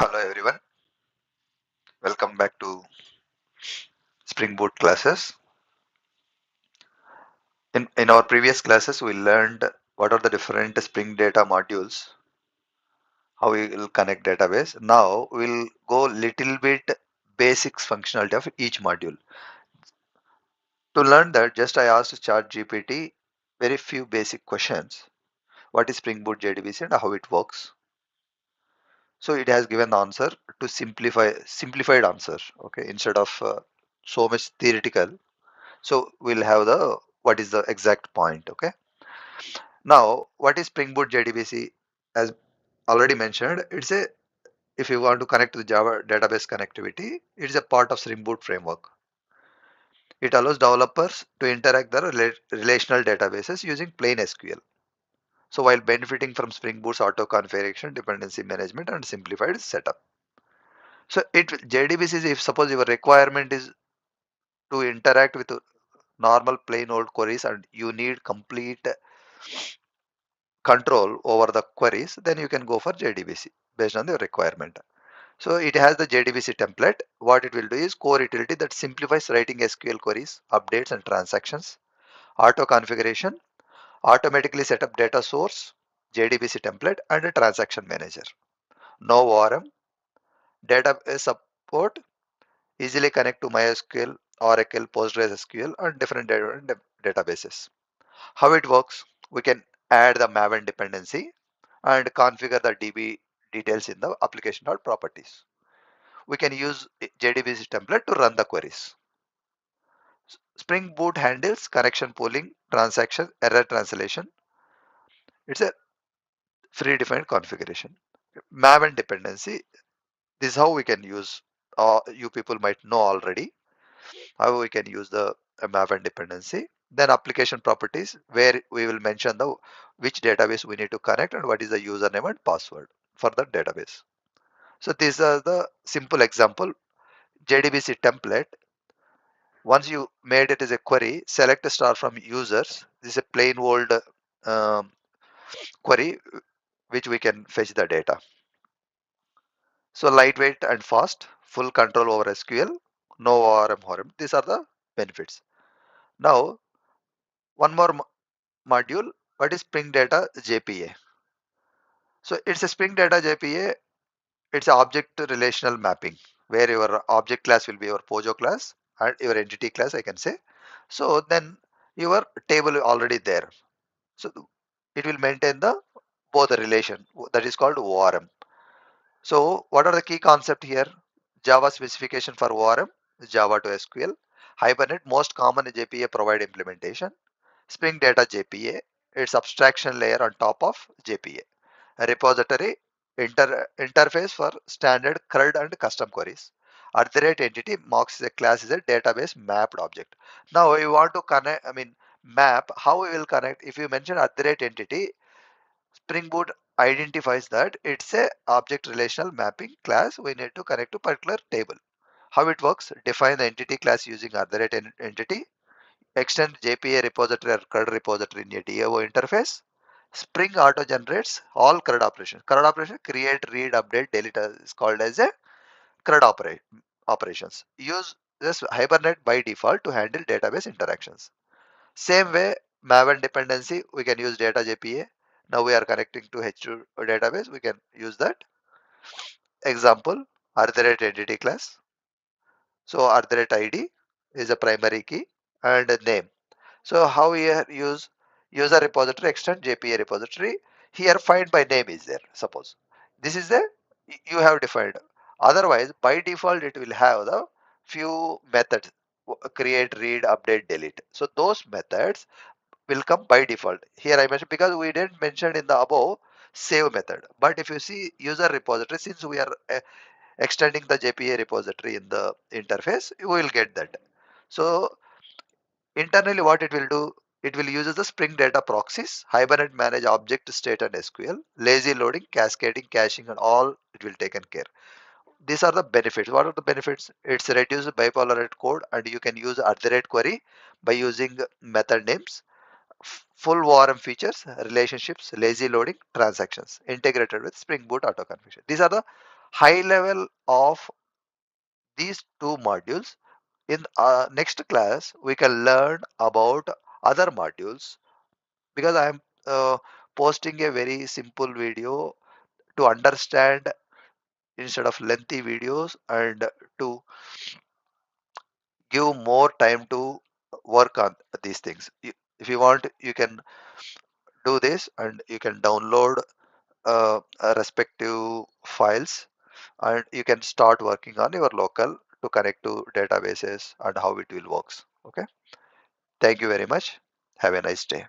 Hello everyone, welcome back to Spring Boot classes. In our previous classes, we learned what are the different Spring Data modules, how we will connect database. Now we'll go little bit basics functionality of each module. To learn that, just I asked ChatGPT very few basic questions. What is Spring Boot JDBC and how it works? So it has given the answer to simplified answer. Okay, instead of so much theoretical. So we'll have the what is the exact point. Okay. Now, what is Spring Boot JDBC? As already mentioned, it's a if you want to connect to Java database connectivity, it's a part of Spring Boot framework. It allows developers to interact the relational databases using plain SQL. So while benefiting from Spring Boot's auto configuration, dependency management, and simplified setup. So JDBC is if suppose your requirement is to interact with normal plain old queries and you need complete control over the queries, then you can go for JDBC based on the requirement. So it has the JDBC template. What it will do is core utility that simplifies writing SQL queries, updates and transactions, auto configuration, automatically set up data source, JDBC template and a transaction manager. No ORM, database support, easily connect to MySQL, Oracle, PostgreSQL and different databases. How it works? We can add the Maven dependency and configure the DB details in the application.properties. We can use JDBC template to run the queries. Spring Boot handles connection pooling, transaction, error translation. It's a predefined configuration. Maven dependency. This is how we can use. You people might know already how we can use the Maven dependency. Then application properties, where we will mention the which database we need to connect and what is the username and password for the database. So these are the simple example. JDBC template. Once you made it as a query, select a star from users. This is a plain old um, query which we can fetch the data. So lightweight and fast, full control over SQL, no ORM. These are the benefits. Now, one more module. What is Spring Data JPA? So it's a Spring Data JPA. It's an object relational mapping where your object class will be your POJO class and your entity class, I can say. So then your table already there. So it will maintain the both the relation that is called ORM. So what are the key concept here? Java specification for ORM, Java to SQL, Hibernate, most common JPA provide implementation, Spring Data JPA, its abstraction layer on top of JPA, a repository interface for standard CRUD and custom queries. At the rate entity marks a class is a database mapped object. Now we want to connect, map how we will connect. If you mention at the rate entity, Spring Boot identifies that it's a object relational mapping class. We need to connect to particular table. How it works? Define the entity class using other entity. Extend JPA repository or CRUD repository in a DAO interface. Spring auto generates all CRUD operations. CRUD operation create, read, update, delete is called as a CRUD operations. Use this Hibernate by default to handle database interactions. Same way, Maven dependency, we can use data JPA. Now we are connecting to H2 database, we can use that. Example, entity class. So ID is a primary key and a name. So how we use user repository extend JPA repository. Here find by name is there. Suppose this is the you have defined. Otherwise, by default, it will have the few methods create, read, update, delete. So those methods will come by default. Here I mentioned because we didn't mention in the above save method. But if you see user repository, since we are extending the JPA repository in the interface, you will get that. So internally what it will do, it will use the Spring Data proxies, Hibernate manage object state and SQL, lazy loading, cascading, caching and all it will taken care. These are the benefits. What are the benefits? It's reduced bipolar rate code and you can use query by using method names, full ORM features, relationships, lazy loading, transactions integrated with Spring Boot auto configuration. These are the high level of these two modules. In next class, we can learn about other modules, because I am posting a very simple video to understand instead of lengthy videos, and to give more time to work on these things. If you want, you can do this, and you can download respective files, and you can start working on your local to connect to databases and how it will works. Okay. Thank you very much. Have a nice day.